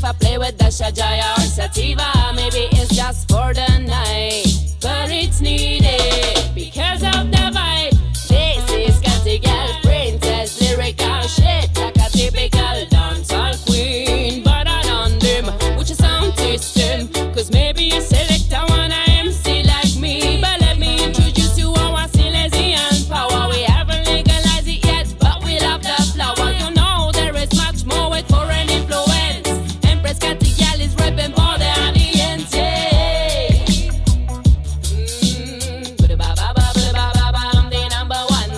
I play with the Shajaya or Sativa, maybe it's just for the night, but it's needed because of the vibe. This is Catty Girl Princess, lyrical shit like a typical dancehall queen. But I done them with your sound system, cause maybe you select a one MC like me. But let me introduce you our Silesian power. We haven't legalized it yet, but we love the flower. You know there is much more with foreign influence. Empress Catty Girl is repping for the audience, yeah. I'm the number one.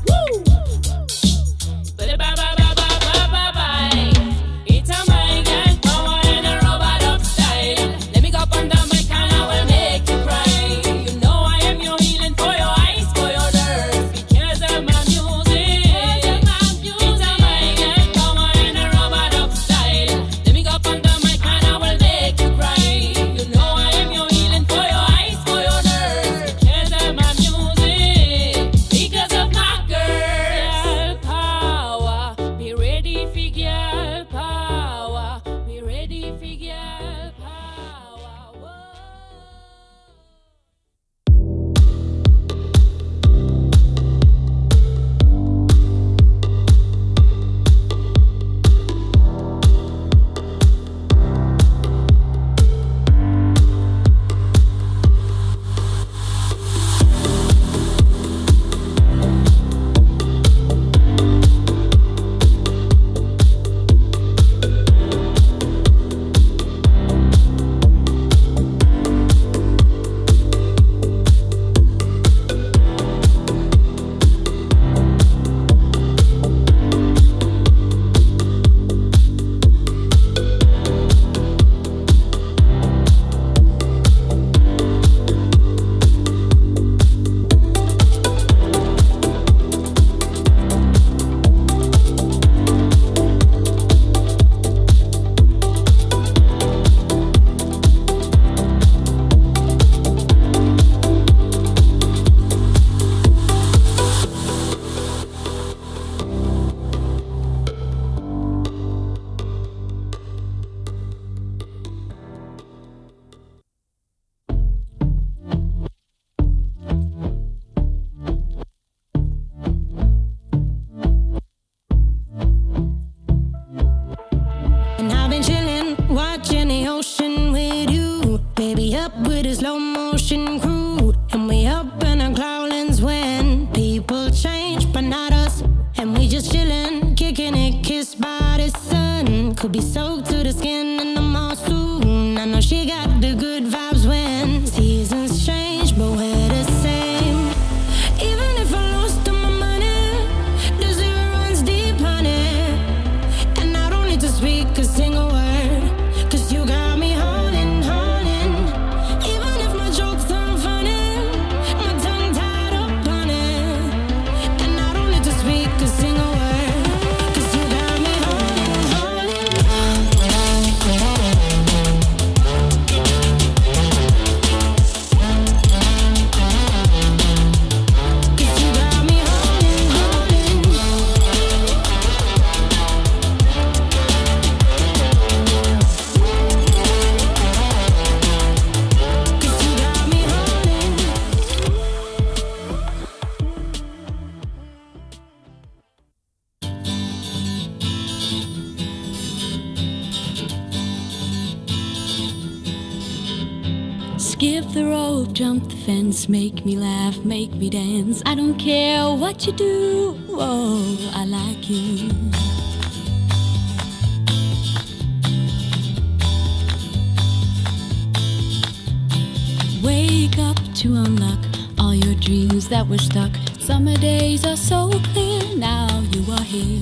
Woo! It's a mic and power and a robot of style. Let me go up on the mic and I will make you cry. You know I am your healing for your eyes, for your nerves, because of my music. It's a mic and power and a robot of style. Let me go up on the mic and I will make you cry. You know I am your healing for your eyes, for your nerves, because of my music, because of my girl power. Be ready for girl power. Be ready for girl power. Whoa. And I've been chillin', watching the ocean with you. Baby, up with a slow motion crew. And we up in our cloudlands when people change, but not us. And we just chillin', kicking it, kissed by the sun. Could be soaked to the skin in the monsoon. I know she got the good vibes when seasons change, but we're the same. Even if I lost all my money, the zero runs deep, honey. And I don't need to speak a single word, cause you got me holding, holding. Even if my jokes aren't funny, my tongue tied up on it. And I don't need to speak a single word, cause you got me holding, holding. Cause you got me holding, holding. Cause you got me holding. Skip the rope, jump the fence, make me laugh, make me dance. I don't care what you do, oh, I like you. Wake up to unlock all your dreams that were stuck. Summer days are so clear, now you are here.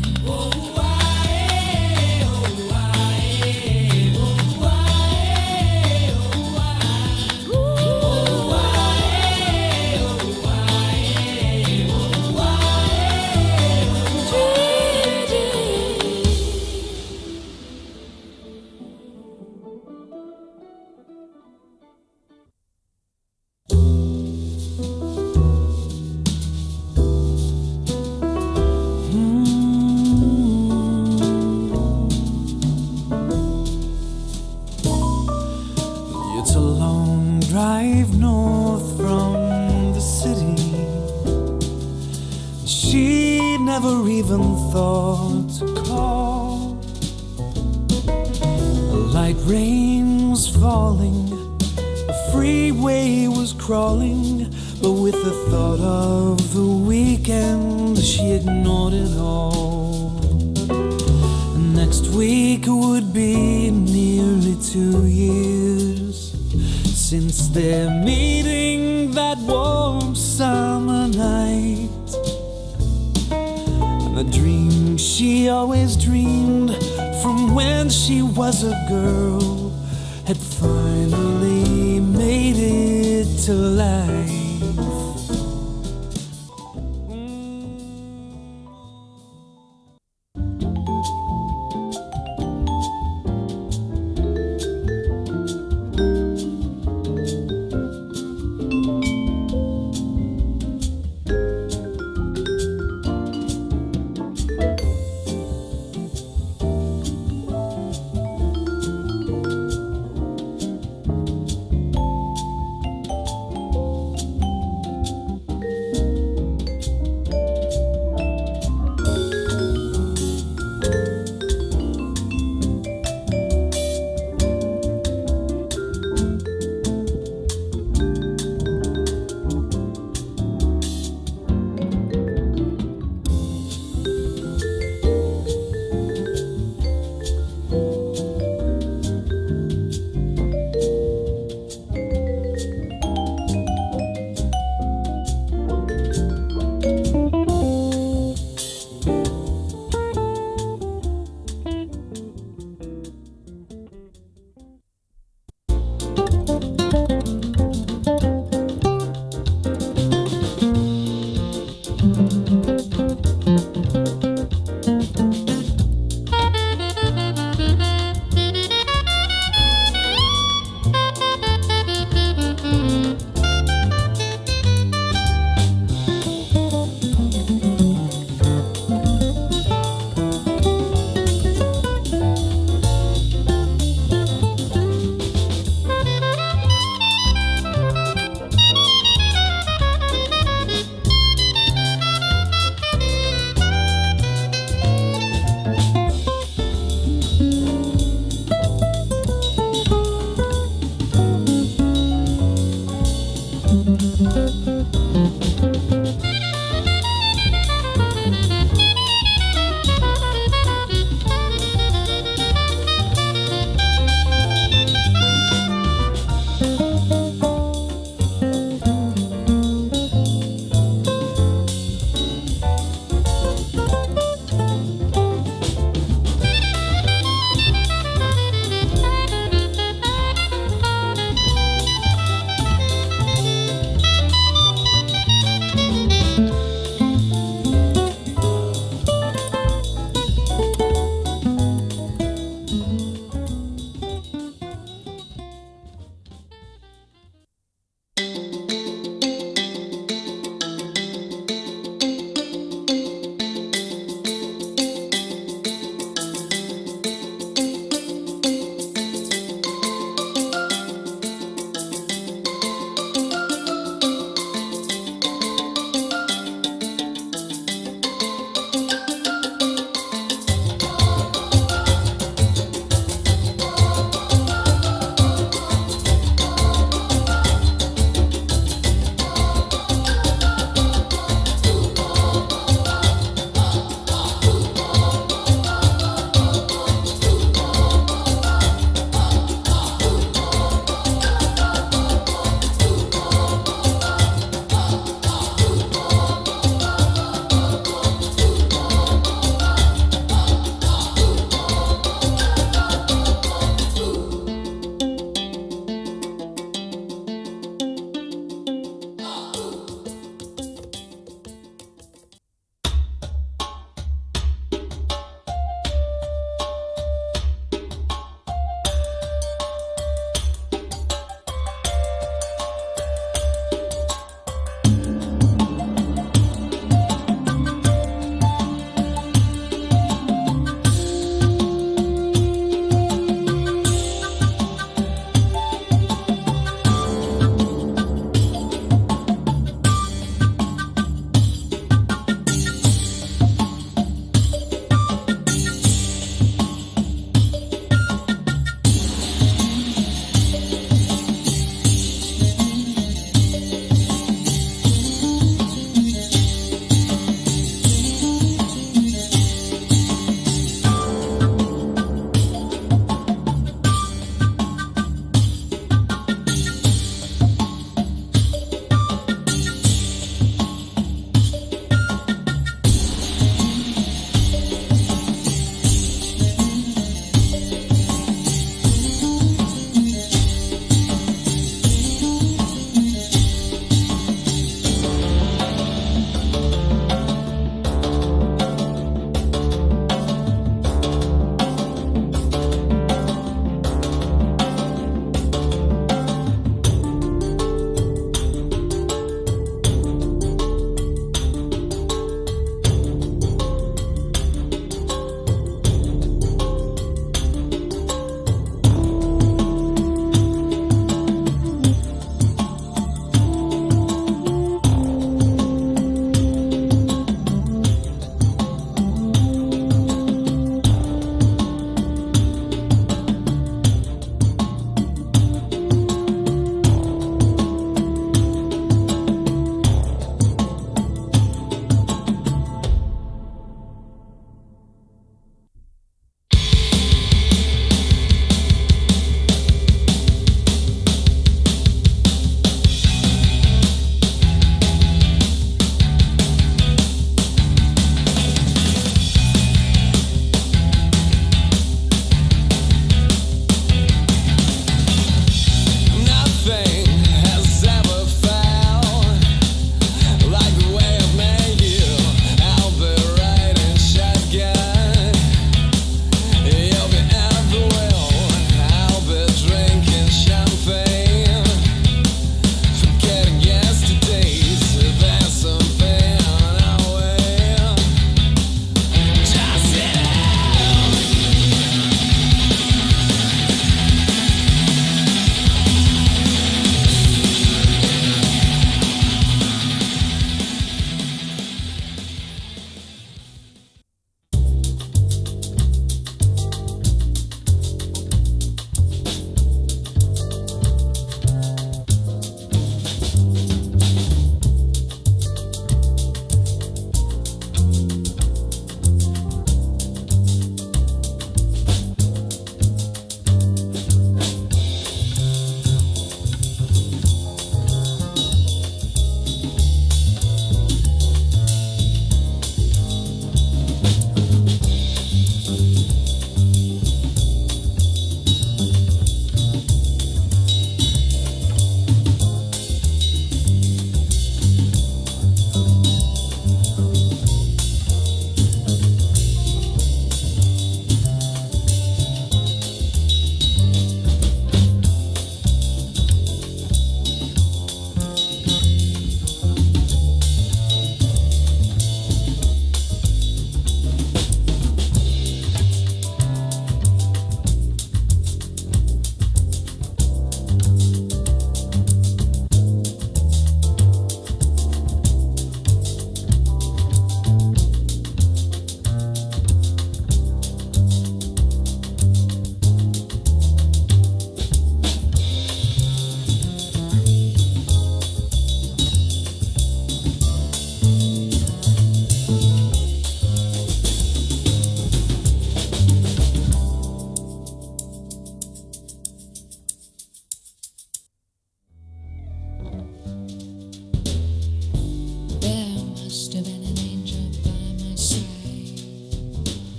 never even thought to call. Like rain was falling, the freeway was crawling, but with the thought of the weekend, she ignored it all. Next week would be nearly 2 years since their meeting that warm summer night. And the dream she always dreamed from when she was a girl had finally made it to life.